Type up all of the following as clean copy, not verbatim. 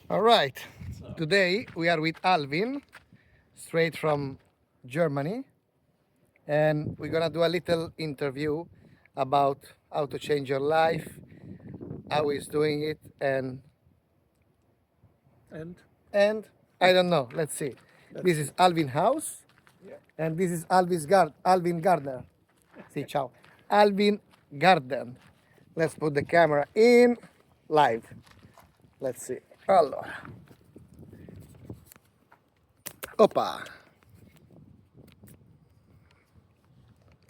All right. So, Today we are with Alvin, straight from Germany, and we're gonna do a little interview about how to change your life, how he's doing it, and and I don't know. Let's see. let's This see. is Alvin House, Yeah. and this is Alvin Gardner. See, ciao. Alvin Garden. Let's put the camera in live. Let's see. Allora. Opa.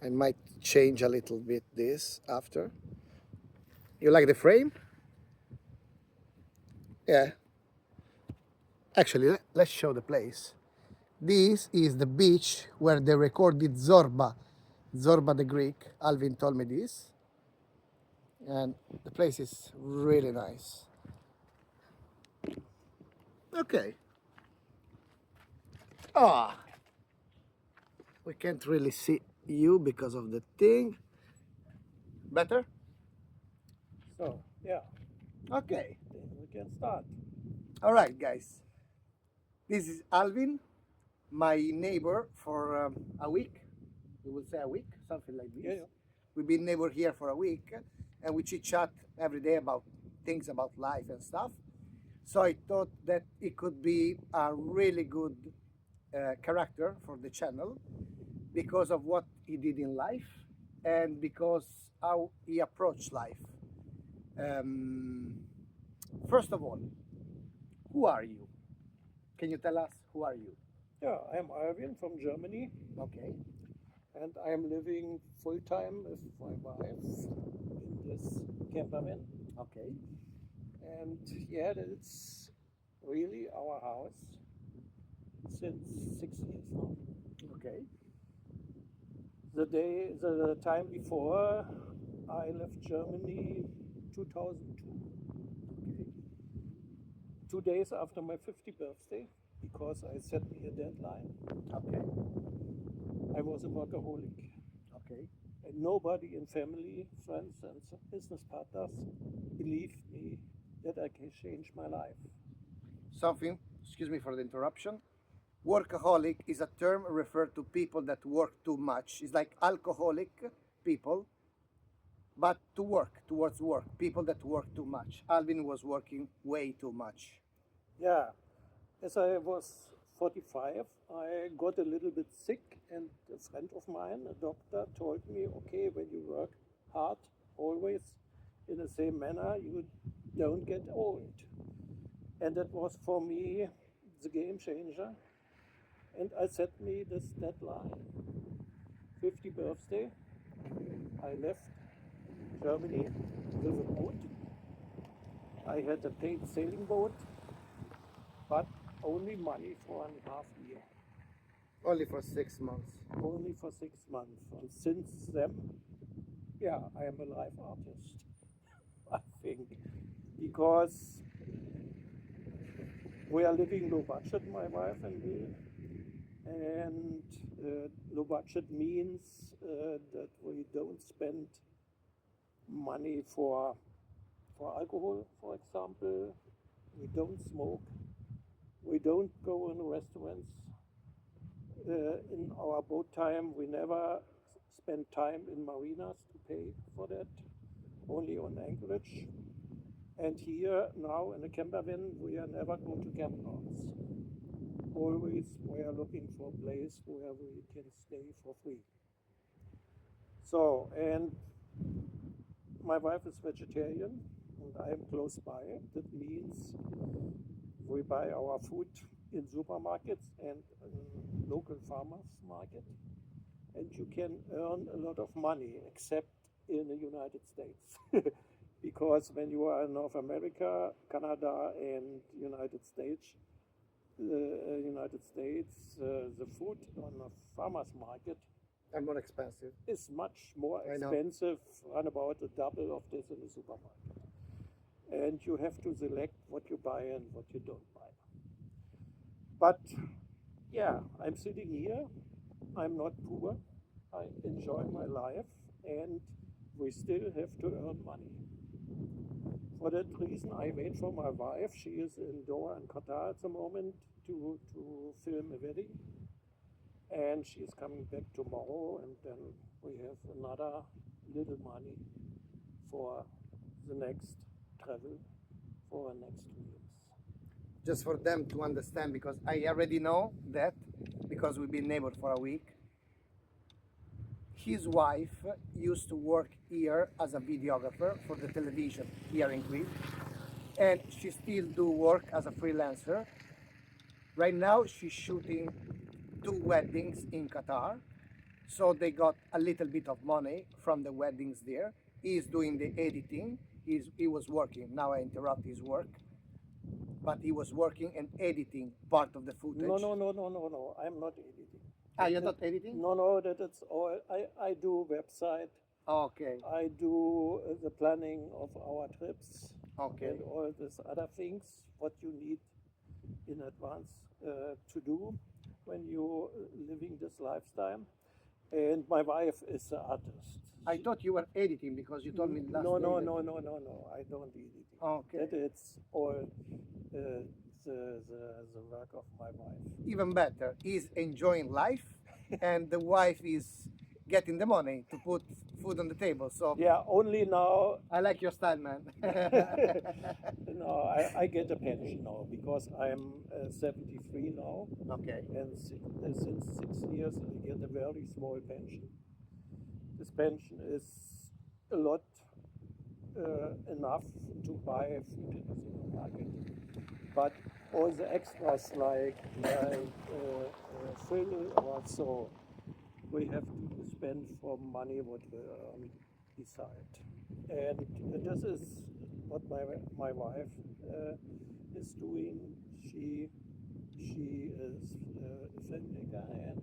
I might change a little bit this after. You like the frame? Yeah. Actually, let's show the place. This is the beach where they recorded Zorba. Zorba the Greek. Alvin told me this. And the place is really nice. Okay. Ah, we can't really see you because of the thing. Better? So, yeah, Okay. then we can start. All right, guys. This is Alvin, my neighbor for a week. We will say a week, something like Yeah, this. yeah. We've been neighbor here for a week, and we chit chat every day about things about life and stuff. So I thought that it could be a really good character for the channel because of what he did in life and because how he approached life. Um, First of all, who are you? Can you tell us who are you? Yeah, I'm Alvin from Germany, Okay. and I am living full time with my wife in this camper van. Okay. And yeah, it's really our house since 6 years now. Okay. The time before I left Germany, 2002, Okay. 2 days after my 50th birthday, because I set me a deadline. Okay. I was a workaholic, Okay. and nobody in family, friends, and business partners believed me that I can change my life. Something, excuse me for the interruption. Workaholic is a term referred to people that work too much. It's like alcoholic people, but to work, towards work. People that work too much. Alvin was working way too much. Yeah, as I was 45, I got a little bit sick, and a friend of mine, a doctor, told me, okay, when you work hard, always in the same manner, you don't get old. And that was for me the game changer. And I set me this deadline 50 birthday. I left Germany with a boat. I had a paid sailing boat, but only money for 1.5 year. Only for 6 months. Only for 6 months. And since then, yeah, I am a life artist, I think, because we are living low budget, my wife and me. And low budget means that we don't spend money for alcohol, for example. We don't smoke. We don't go in restaurants. In our boat time, we never spend time in marinas to pay for that, only on anchorage. And here now in the camper van, we are never go to campgrounds. Always we are looking for a place where we can stay for free. So, and my wife is vegetarian and I am close by. That means we buy our food in supermarkets and in local farmers market. And you can earn a lot of money, except in the United States. Because when you are in North America, Canada, and United States, the food on a farmer's market And more expensive. is much more I know. expensive, around about a double of this in the supermarket. And you have to select what you buy and what you don't buy. But yeah, I'm sitting here. I'm not poor. I enjoy my life, and we still have to earn money. For that reason, I wait for my wife. She is in Doha in Qatar at the moment to film a wedding. And she is coming back tomorrow, and then we have another little money for the next travel for the next 2 years. Just for them to understand, because I already know that, because we've been neighbors for a week. His wife used to work here as a videographer for the television here in Greece, and she still do work as a freelancer. Right now she's shooting 2 weddings in Qatar, so they got a little bit of money from the weddings there. He's doing the editing. He was working. Now I interrupt his work, but he was working and editing part of the footage. No. I'm not editing. You're not editing? No, that's all. I do website. Okay. I do the planning of our trips. Okay. And all these other things what you need in advance to do when you're living this lifestyle. And my wife is an artist. I thought you were editing because you told me last No, day no, that- no, no, no, no. I don't edit. Okay. That it's all the work of my wife. Even better, he's enjoying life, and the wife is getting the money to put food on the table. So Yeah, only now. I like your style, man. No, I get a pension now because I'm 73 now, Okay. and since 6 years I get a very small pension. This pension is a lot enough to buy food in the supermarket, but all the extras like fill or so, we have to spend for money what we earn beside. And this is what my wife is doing. She is a filmmaker, and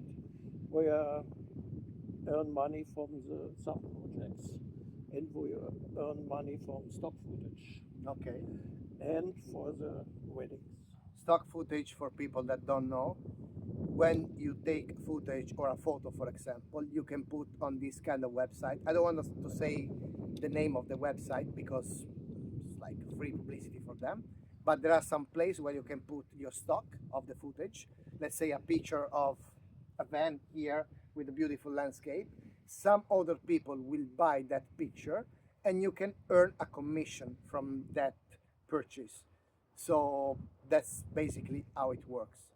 we earn money from the some projects, and we earn money from stock footage Okay. and for the weddings. Stock footage, for people that don't know, when you take footage or a photo, for example, you can put on this kind of website. I don't want us to say the name of the website because it's like free publicity for them, but there are some places where you can put your stock of the footage. Let's say a picture of a van here with a beautiful landscape. Some other people will buy that picture, and you can earn a commission from that purchase. So that's basically how it works.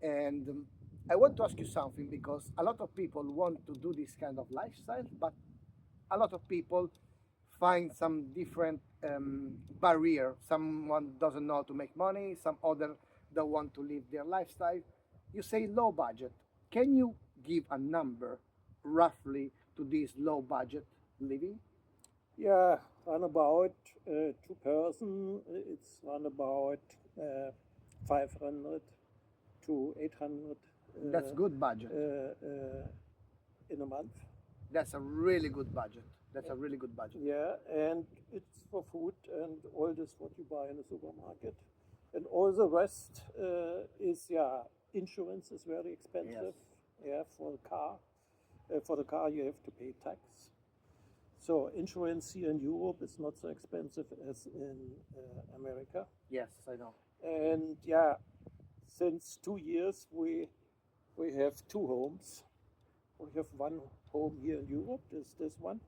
And I want to ask you something, because a lot of people want to do this kind of lifestyle, but a lot of people find some different barrier. Someone doesn't know how to make money, some other don't want to live their lifestyle. You say low budget. Can you give a number roughly to this low budget living? Yeah, run about 2 person. It's run about 500 to 800. That's good budget. In a month. That's a really good budget. That's a really good budget. Yeah, and it's for food and all this what you buy in the supermarket, and all the rest is insurance is very expensive. Yeah, for the car. For the car you have to pay tax. So insurance here in Europe is not so expensive as in America. Yes, I know. And since 2 years we have 2 homes. We have one home here in Europe. This one.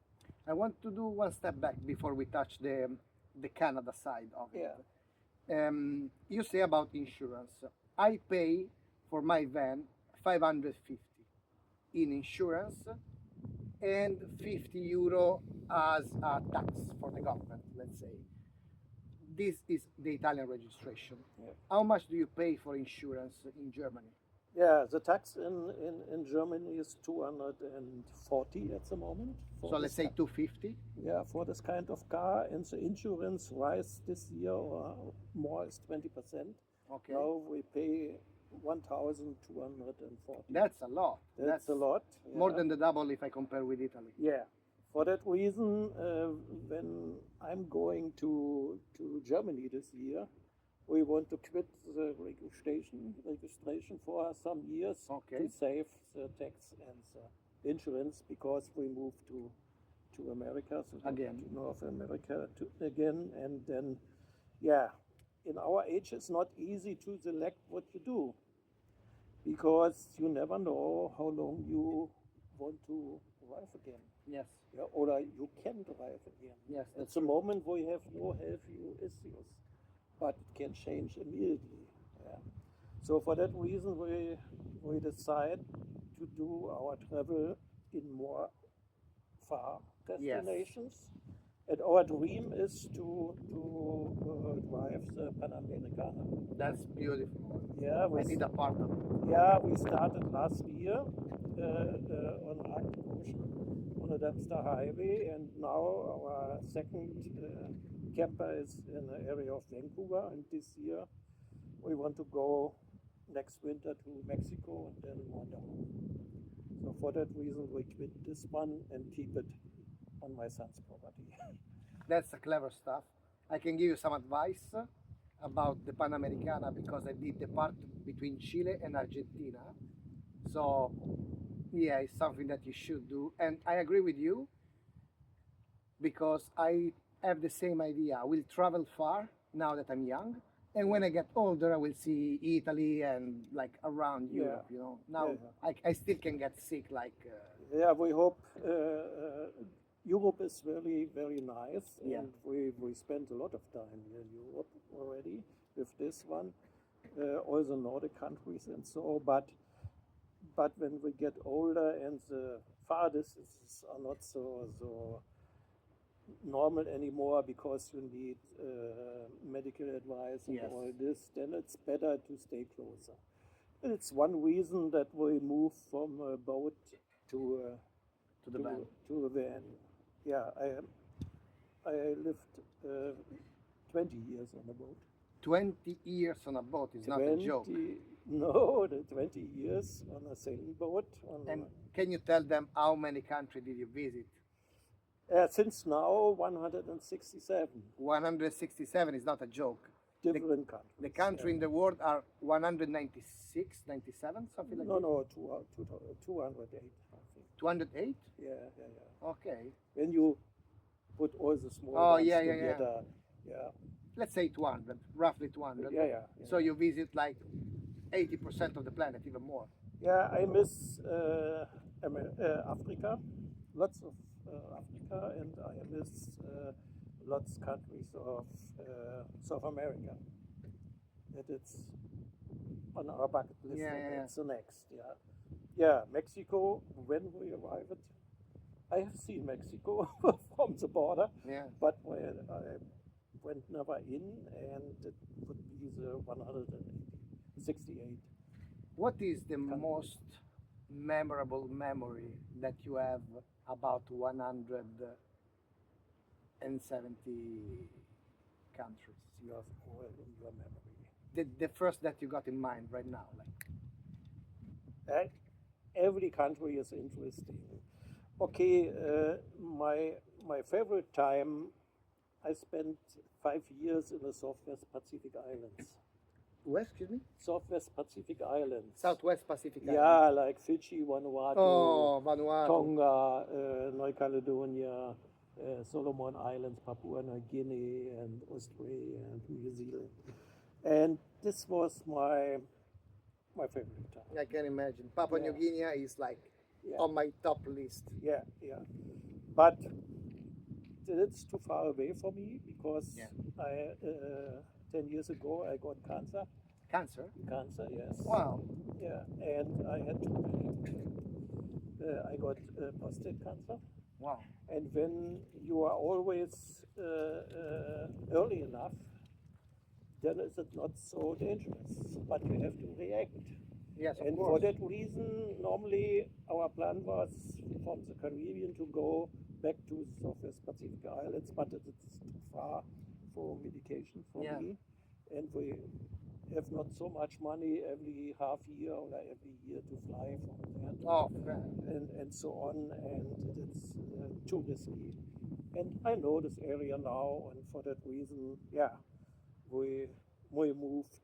I want to do one step back before we touch the Canada side of it. Yeah. You say about insurance. I pay for my van 550 in insurance and 50 euro as a tax for the government, let's say. This is the Italian registration. Yeah. How much do you pay for insurance in Germany? Yeah, the tax in Germany is 240 at the moment. So let's say 250. Yeah, for this kind of car, and the insurance rise this year or more is 20%. Okay. Now we pay 1,240. That's a lot. That's a lot. More yeah. than the double if I compare with Italy. Yeah. For that reason, when I'm going to Germany this year, we want to quit the registration for some years Okay. to save the tax and the insurance, because we move to America, so to Again. North America again, and then, yeah, in our age, it's not easy to select what you do because you never know how long you want to drive again. Yes. Yeah, or you can drive again. Yes, At that's the true. moment, we have no healthy issues, but it can change immediately. Yeah. So for that reason, we decide to do our travel in more far Yes. destinations. And our dream is to drive the Panamericana. That's beautiful. Yeah, I need a part of it. yeah, we started last year on Arctic Ocean on the Dempster Highway, and now our second camper is in the area of Vancouver. And this year we want to go next winter to Mexico and then wander home. So for that reason, we quit this one and keep it on my son's property. That's a clever stuff. I can give you some advice about the Panamericana because I did the part between Chile and Argentina. So, yeah, it's something that you should do. And I agree with you because I have the same idea. I will travel far now that I'm young. And when I get older, I will see Italy and like around Yeah. Europe, you know. Now Yeah. I still can get sick like. Yeah, we hope Europe is very, very nice, Yeah. and we spent a lot of time here in Europe already with this one, all the Nordic countries and so. But when we get older and the far distances are not so normal anymore because you need medical advice and Yes. all this, then it's better to stay closer. And it's one reason that we move from a boat to the van. to a van. Yeah, I lived 20 years on a boat. 20 years on a boat is not a joke. No, the 20 years on a sailing boat. And can you tell them how many countries did you visit? Since now, 167 167 is not a joke. different countries. The country in the world are 196, 97, something like that. No, 208, I think. 208? Yeah. Okay. When you put all the small Oh, ones yeah. together, yeah. Let's say 200, roughly 200. Yeah. So you visit like 80% of the planet, even more. Yeah, I miss Africa, lots of Africa, and I miss lots countries of South America. That it's on our bucket list. Yeah. It's the next. Yeah. Mexico. When we arrived, I have seen Mexico from the border, Yeah. but when I went never in, and it would be the 168. What is the most memorable memory that you have about 170 countries? You have all in your memory. The first that you got in mind right now, like. Every country is interesting. Okay, my favorite time, I spent 5 years in the Southwest Pacific Islands. West, excuse me? Southwest Pacific Islands. Southwest Pacific Islands. Yeah, like Fiji, Vanuatu, Vanuatu. Tonga, New Caledonia, Solomon Islands, Papua New Guinea, and Australia and New Zealand. And this was my favorite time. I can imagine. Papua New Guinea is like on my top list. Yeah. But it's too far away for me because I 10 years ago I got cancer. Cancer, yes. Wow. Yeah, and I had to. I got prostate cancer. Wow. And when you are always early enough, then is it not so dangerous. But you have to react. Yes, of And course. for that reason, normally our plan was from the Caribbean to go back to Southwest Pacific Islands, but it's too far for medication for me. And we have not so much money every half year or every year to fly from there and so on, and it's too risky. And I know this area now, and for that reason, we moved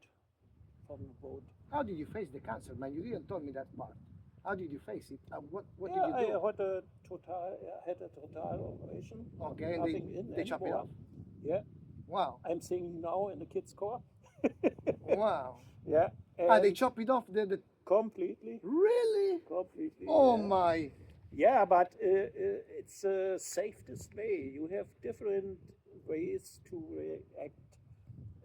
from the boat. How did you face the cancer, man? You didn't tell me that part. How did you face it? What Yeah, did you do? I had a total operation. Okay, and Nothing in they chop it anymore. off. Yeah, Wow, I'm singing now in the kids' choir. wow. Yeah, Ah, they and chop it off. The completely, really? completely. Oh Yeah, my! yeah, but it's the safest way. You have different ways to react,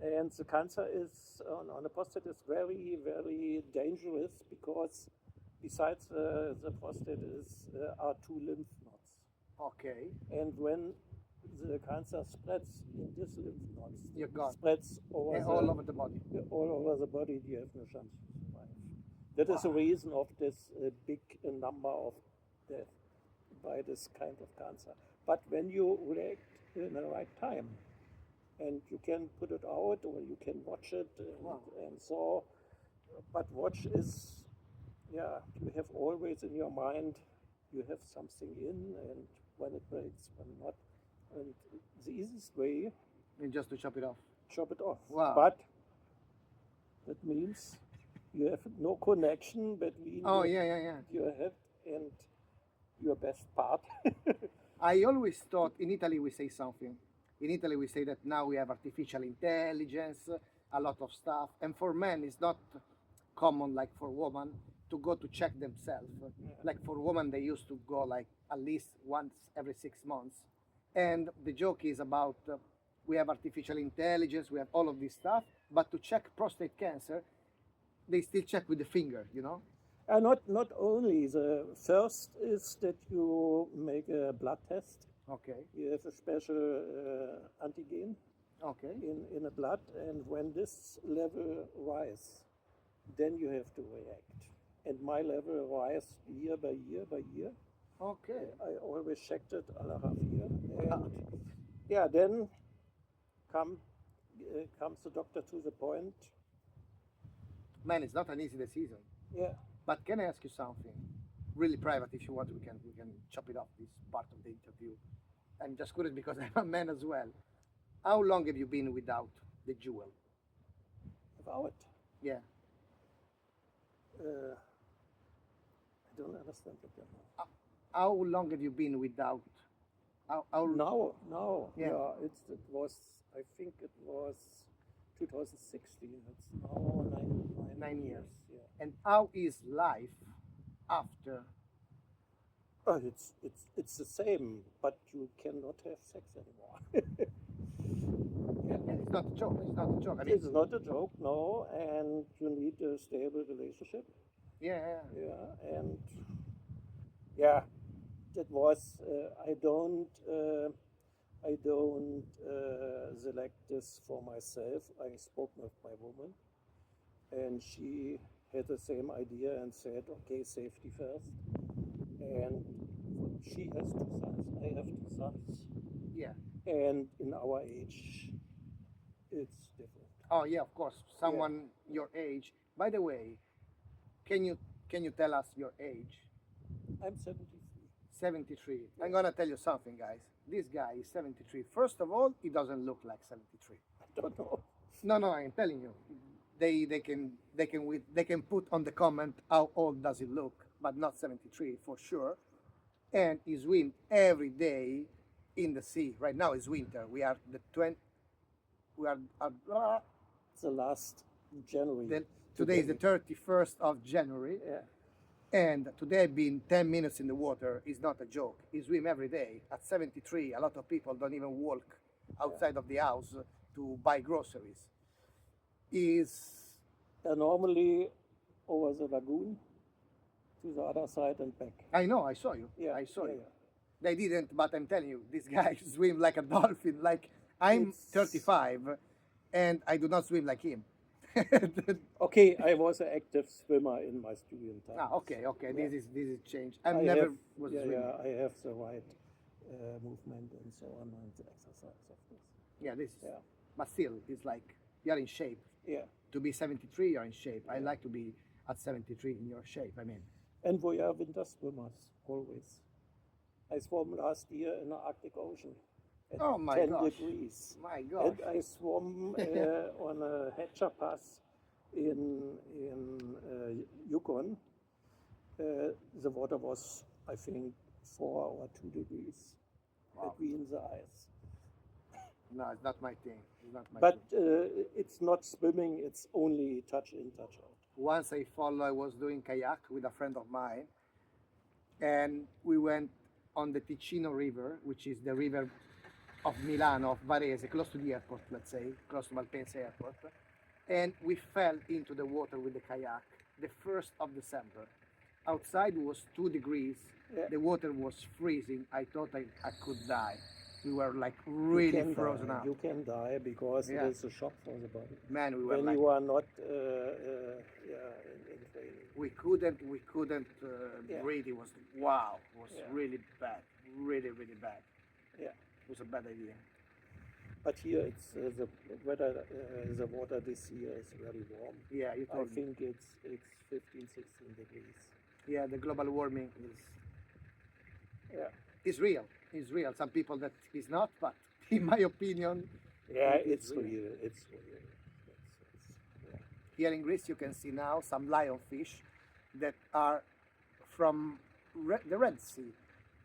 and the cancer is on the prostate is very, very dangerous because besides the prostate are two lymph nodes. Okay, And when the cancer spreads in this lymph nodes, you're gone. spreads over All over the body. all over the body, you have no chance to survive. That is the Wow. reason of this big number of death by this kind of cancer. But when you react in the right time, and you can put it out or you can watch it, Wow. and so, but watch is, yeah, you have always in your mind, you have something in, and when it breaks, when not. And the easiest way, And just to chop it off. chop it off. Wow. But that means you have no connection between Oh yeah, yeah, yeah. your head and your best part. I always thought in Italy we say something. In Italy we say that now we have artificial intelligence, a lot of stuff, and for men it's not common like for women to go to check themselves. Like for women they used to go like at least once every 6 months. And the joke is about we have artificial intelligence, we have all of this stuff, but to check prostate cancer, they still check with the finger, you know? Not only the first is that you make a blood test. Okay, You have a special antigen okay. in the blood, and when this level rise, then you have to react. And my level rise year by year by year. Okay. I always checked it alle half year, and yeah, then comes the doctor to the point. Man, it's not an easy decision. Yeah, But can I ask you something? Really private, if you want, we can chop it off this part of the interview. I'm just curious because I'm a man as well. How long have you been without the jewel? about Yeah. I don't understand it. How long have you been without? How Now, Yeah. yeah, it was. I think it was 2016. It's now 9 years. Yeah. And how is life after? Oh, it's the same, but you cannot have sex anymore. Yeah, it's not a joke. It's not a joke. I mean, It's not a joke, no, and you need a stable relationship. yeah, yeah. Yeah, and yeah, that was. I don't select this for myself. I spoke with my woman, and she had the same idea and said, "Okay, safety first." And she has two sons. I have two sons, Yeah. and in our age, it's different. Oh yeah, of course. Someone your age. By the way, can you tell us your age? I'm 73. 73. I'm gonna tell you something, guys. This guy is 73. First of all, he doesn't look like 73. I don't know. No, I'm telling you. They can put on the comment how old does he look, but not 73 for sure. And he swim every day in the sea. Right now it's winter. We are the 20. We are It's the last January. today is the 31st of January. Yeah. And today I've been 10 minutes in the water. Is not a joke. He swim every day. At 73, a lot of people don't even walk outside of the house to buy groceries. Normally over the lagoon to the other side and back. I know, I saw you. Yeah, I saw yeah, you. yeah. They didn't, but I'm telling you, this guy swim like a dolphin. Like I'm 35 and I do not swim like him. Okay, I was an active swimmer in my student times. Okay. Yeah. This is changed. I I never have, was yeah, swimming. yeah, I have the right movement and so on and the exercise of this. Yeah, this is. Yeah. But still, it's like you're in shape. Yeah. To be 73, you're in shape. I Yeah. like to be at 73 in your shape. I mean, And we are winter swimmers, always. I swam last year in the Arctic Ocean at Oh my 10 gosh. degrees. my gosh. And I swam on a Hatcher Pass in Yukon The water was, I think, 4 or 2 degrees Wow. between the ice. No, it's not my thing. It's not my But thing. it's not swimming, it's only touch in, touch out. Once I was doing kayak with a friend of mine, and we went on the Ticino River, which is the river of Milano, of Varese, close to the airport, let's say, close to Malpensa Airport. And we fell into the water with the kayak the 1st of December. Outside was 2 degrees. Yeah. The water was freezing. I thought I could die. We were like really frozen up. You can die because Yeah. it is a shock for the body. Man, we were When like, you are not in training. we couldn't Yeah. breathe. It was, wow, it was Yeah. really bad. Really, really bad. Yeah. It was a bad idea. But here it's the weather, the water this year is very warm. Yeah, you I told me. think it's 15, 16 degrees. Yeah, the global warming Yeah. is real. It's real. Some people that is not, but in my opinion, Yeah, It is it's real. real. It's real. Yeah. here in Greece you can see now some lionfish that are from the Red Sea.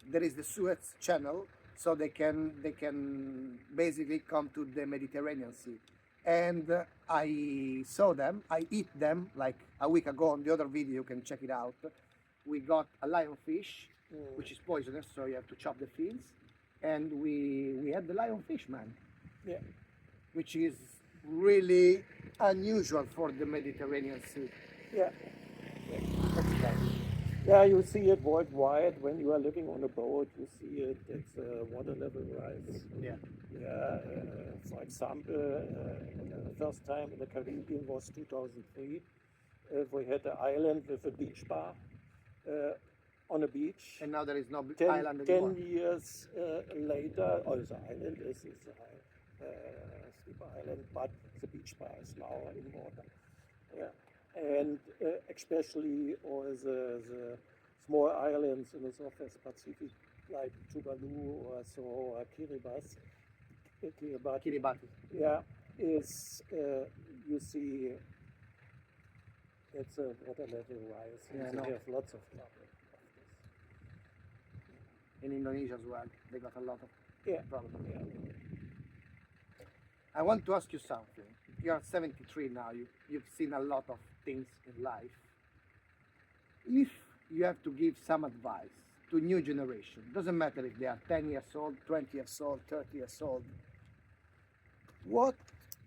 There is the Suez Channel, so they can basically come to the Mediterranean Sea. And I saw them, I eat them like a week ago. On the other video, you can check it out. We got a lionfish, which is poisonous, so you have to chop the fins. And we had the lionfish, man, Yeah. which is really unusual for the Mediterranean Sea. Yeah. Yeah, you see it worldwide when you are living on a boat. You see it. It's water level rise. Yeah. Yeah. For example, the first time in the Caribbean was 2003. We had an island with a beach bar on a beach. And now there is no 10, island anymore. 10 years later, or the island is a steep island, but the beach bar is now in water. Yeah. And especially all the small islands in the Southwest Pacific, like Tuvalu or so, or Kiribati. Kiribati. Yeah, is you see it's a water level rise. Yeah, I and know. they have lots of trouble. In Indonesia as well, they got a lot of Yeah. problems. Yeah. I want to ask you something. You are 73 now. You've seen a lot of things in life. If you have to give some advice to new generation, doesn't matter if they are 10 years old, 20 years old, 30 years old, what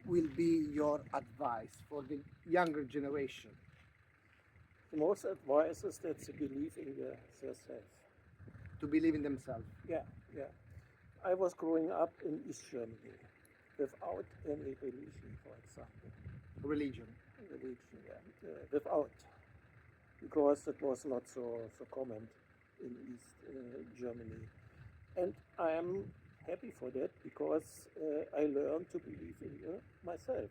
will be your advice for the younger generation? The most advice is that they believe in themselves. To believe in themselves? Yeah, yeah. I was growing up in East Germany without any religion, for example. Religion. Religion, yeah. Without. Because it was not so common in East Germany. And I am happy for that because I learned to believe in myself.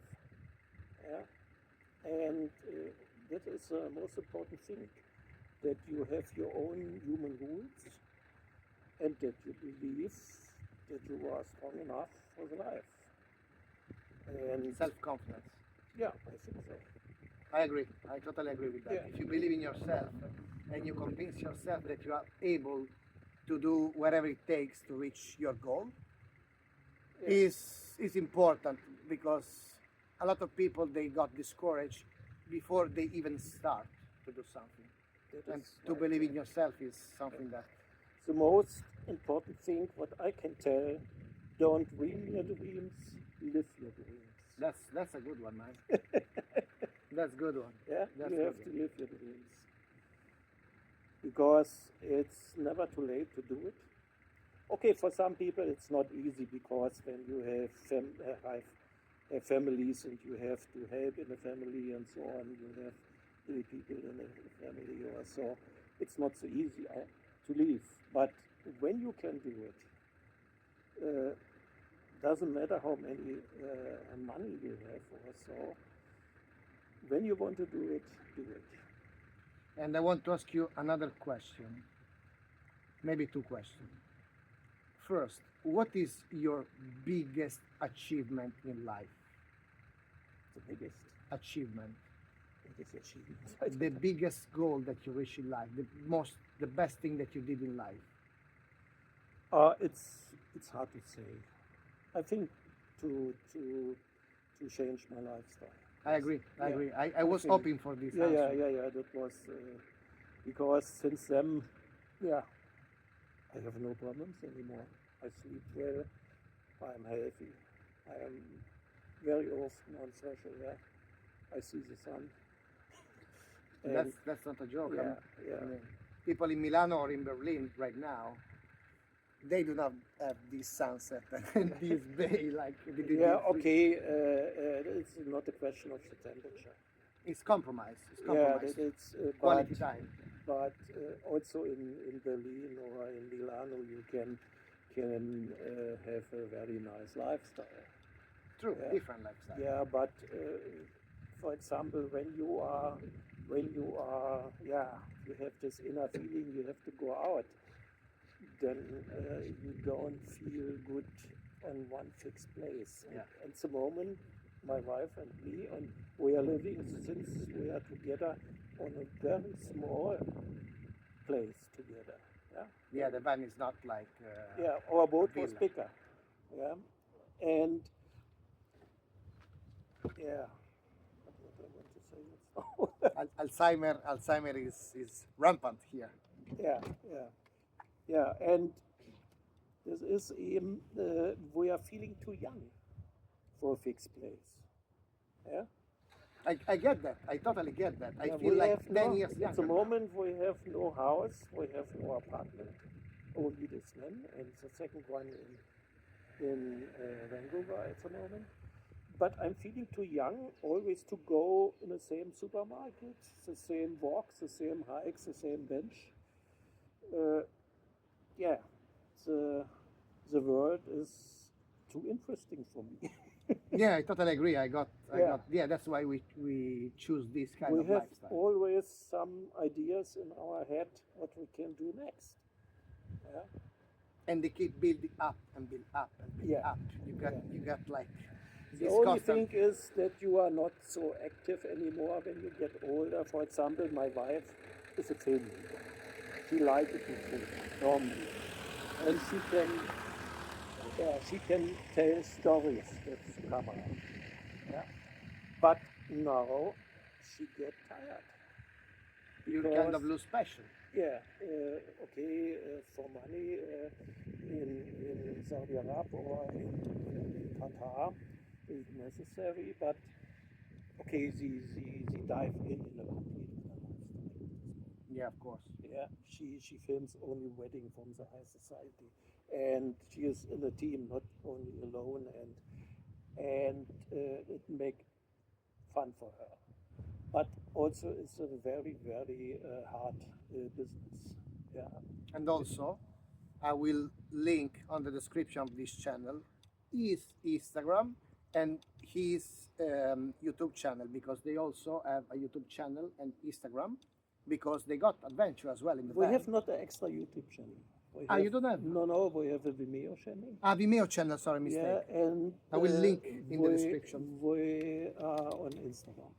Yeah. And that is the most important thing, that you have your own human rules and that you believe that you are strong enough for the life. And Self-confidence. yeah, I think so. I agree. I totally agree with that. Yeah. If you believe in yourself and you convince yourself that you are able to do whatever it takes to reach your goal, Yeah. is important, because a lot of people, they got discouraged before they even start to do something. That And is to right. believe in yourself is something that The most important thing, what I can tell, don't dream your dreams, live your dreams. that's a good one, man. That's a good one. Yeah, That's you have good. to live your dreams. Because it's never too late to do it. Okay, for some people it's not easy, because when you have families and you have to help in the family and so on, you have 3 people in the family or so, it's not so easy to leave. But when you can do it, doesn't matter how many money you have or so, when you want to do it, do it. And I want to ask you another question, maybe 2 questions. First, what is your biggest achievement in life? The biggest. Achievement. it is achievement. The biggest goal that you reach in life, the best thing that you did in life. It's hard to say. I think to change my lifestyle. I agree. I Yeah. agree. I was think- hoping for this Yeah, answer. yeah. That was because since then, yeah, I have no problems anymore. I sleep well. I'm healthy. I am very often on social air. I see the sun. And That's not a joke. yeah, yeah. I mean, people in Milano or in Berlin right now, they do not have this sunset and this bay like they did. Yeah, this week. okay. It's not a question of the temperature. It's compromise. It's Yeah, compromise. it's Quality time. But also in Berlin or in Milano, you can have a very nice lifestyle. True. Yeah. Different lifestyle. Yeah, but for example, when you are, yeah, you have this inner feeling you have to go out, then you don't feel good on one fixed place. Yeah. And at the moment, my wife and me, and we are living since we are together on a very small place together. Yeah. Yeah, the van is not like. Yeah, our boat was villa. bigger. Yeah, and yeah. What I want to say now. Alzheimer is rampant here. Yeah, and this is even we are feeling too young for a fixed place. Yeah. I get that. I totally get that. I Yeah, feel we like have 10 years At younger. the moment, we have no house, we have no apartment, only this one, and the second one in Vancouver at the moment. But I'm feeling too young always to go in the same supermarket, the same walks, the same hikes, the same bench. Yeah, the world is too interesting for me. Yeah, I totally agree. Yeah. Yeah, that's why we choose this kind We of have lifestyle. always some ideas in our head what we can do next. Yeah. And they keep building up and build up and build Yeah. up. You got like The this only constant. thing is that you are not so active anymore when you get older. For example, my wife is a filmmaker. She likes it to film normally, and she can tell stories with camera. Yeah. But now she gets tired. You because- kind of lose passion. Yeah, okay, for money in Saudi Arabia or in Qatar is necessary, but okay, she dive in a complete other lifestyle. Yeah, of course. Yeah, she films only wedding from the high society, and she is in a team, not only alone, and it make fun for her. But also it's a very hard business. Yeah. And also, I will link on the description of this channel his Instagram and his YouTube channel, because they also have a YouTube channel and Instagram, because they got adventure as well in the We van. have not an extra YouTube channel. We Ah, you don't have? No, we have a Vimeo channel. Vimeo channel, sorry, mistake. Yeah, and I will link in the description. We are on Instagram.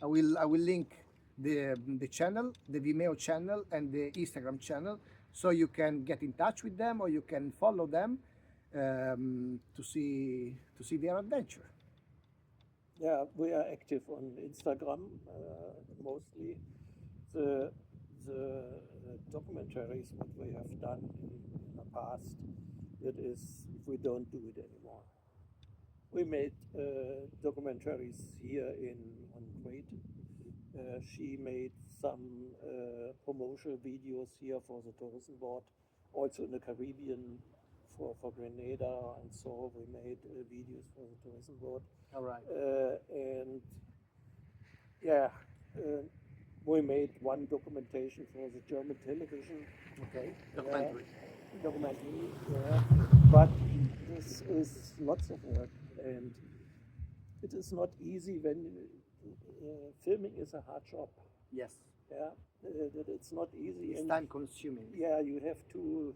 I will link the channel, the Vimeo channel and the Instagram channel, so you can get in touch with them or you can follow them to see their adventure. Yeah, we are active on Instagram mostly. The documentaries what we have done in the past, that is, we don't do it anymore. We made documentaries here on Crete. She made some promotional videos here for the tourism board, also in the Caribbean for Grenada, and so we made videos for the tourism board. All right. And yeah, we made one documentation for the German television. Okay. Documentary. Documentary, yeah. But this is lots of work, and it is not easy when filming is a hard job. Yes. Yeah, that it's not easy. It's and time consuming. yeah, you have to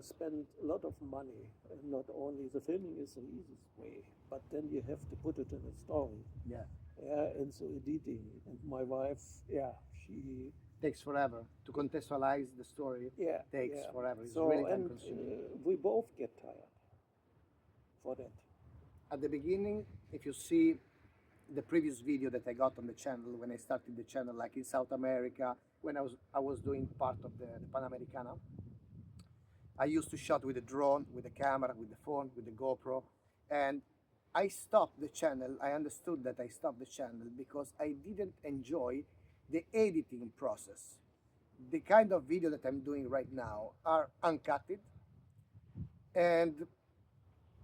spend a lot of money. And not only the filming is the easiest way, but then you have to put it in a story. Yeah. Yeah, and so editing. And my wife, yeah, she, Takes forever to contextualize the story. yeah, Takes yeah. forever. It's So, really time and consuming. we both get tired for that. At the beginning, if you see the previous video that I got on the channel when I started the channel, like in South America, when I was doing part of the Panamericana, I used to shot with a drone, with a camera, with the phone, with the GoPro, and I stopped the channel. I understood that I stopped the channel because I didn't enjoy the editing process. The kind of video that I'm doing right now are uncutted and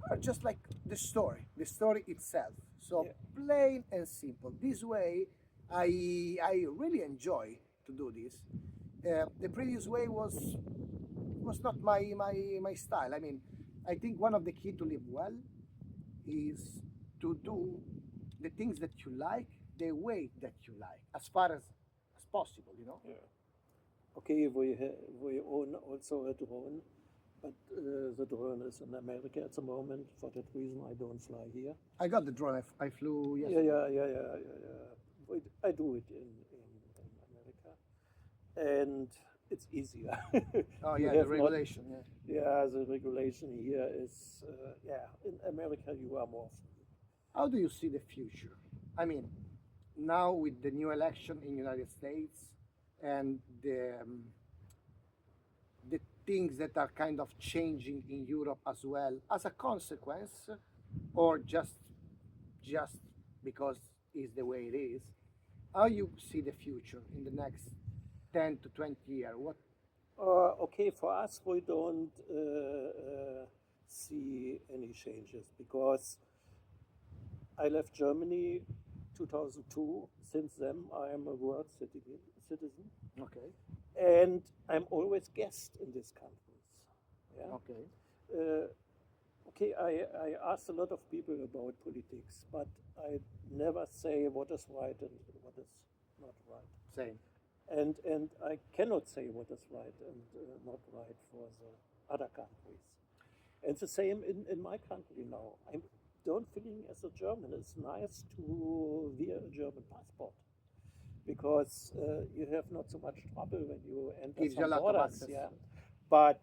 are just like the story itself. So Yeah. plain and simple. This way, I really enjoy to do this. The previous way was not my style. I mean, I think one of the key to live well is to do the things that you like the way that you like, as far as possible. You know. Yeah. Okay, we own also a drone, but the drone is in America at the moment. For that reason, I don't fly here. I got the drone. I flew Yeah, yesterday. yeah. I do it in America, and it's easier. Oh You yeah, the have not, regulation. Yeah. yeah, the regulation here is, yeah, in America you are more free. How do you see the future? I mean, now with the new election in United States and the things that are kind of changing in Europe as well as a consequence, or just because it's the way it is. How you see the future in the next 10 to 20 years? What? Okay, for us, we don't see any changes because I left Germany 2002. Since then, I am a world citizen, Okay. and I'm always guest in these countries. Yeah. Okay. Okay, I asked a lot of people about politics, but I never say what is right and what is not right. Same. And I cannot say what is right and not right for the other countries. And the same in my country now. I don't feeling as a German. It's nice to wear a German passport because you have not so much trouble when you enter Gives you a some lot of borders. access. Yeah, but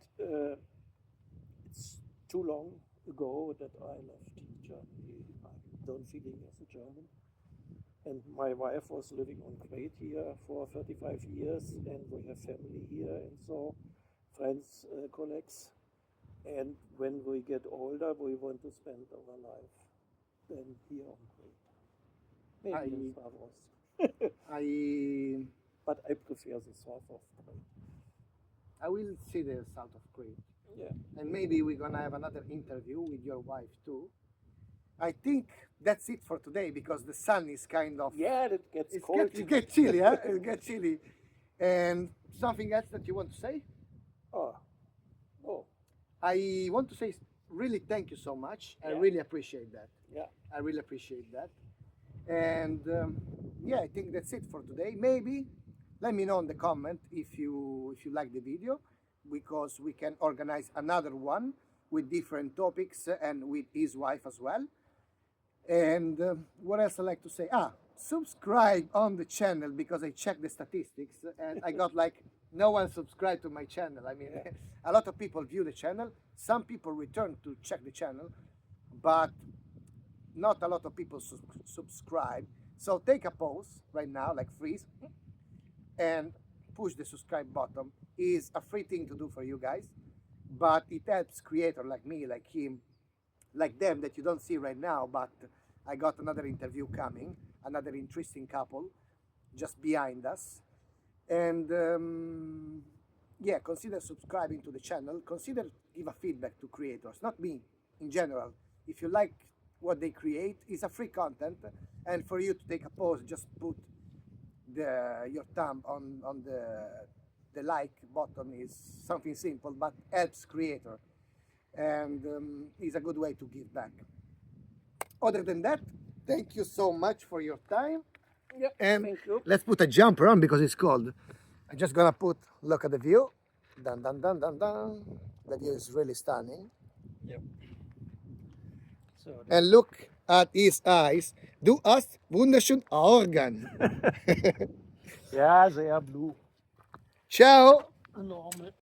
it's too long ago that I left Germany. I don't feeling as a German. And my wife was living on Crete here for 35 years, and we have family here, and so friends, colleagues. And when we get older, we want to spend our life then here on Crete. Maybe in Stavros. I But I prefer the south of Crete. I will see the south of Crete, Yeah. and maybe we're gonna have another interview with your wife too. I think that's it for today because the sun is kind of Yeah, it gets it's cold. it gets chilly, huh? It gets chilly. And something else that you want to say? Oh, oh, I want to say really thank you so much. I Yeah. really appreciate that. yeah. I really appreciate that. And yeah, I think that's it for today. Maybe let me know in the comment if you like the video, because we can organize another one with different topics and with his wife as well. And what else I like to say? Subscribe on the channel because I checked the statistics and I got like no one subscribed to my channel. I mean, Yeah. a lot of people view the channel. Some people return to check the channel, but not a lot of people subscribe. So take a pause right now, like freeze, and push the subscribe button. Is a free thing to do for you guys, but it helps creator like me, like him, like them that you don't see right now. But I got another interview coming, another interesting couple just behind us. And yeah, consider subscribing to the channel. Consider give a feedback to creators, not me, in general. If you like what they create, it's a free content, and for you to take a pause, just put your thumb on the like button. Is something simple but helps creator, and is a good way to give back. Other than that, thank you so much for your time. Yeah, And thank you. let's put a jumper on because it's cold. I'm just gonna look at the view. Dun dun dun dun dun. The view is really stunning. Yep. So And look at his eyes. Du hast wunderschön Augen. Ja, sehr blue. Ciao. Enorme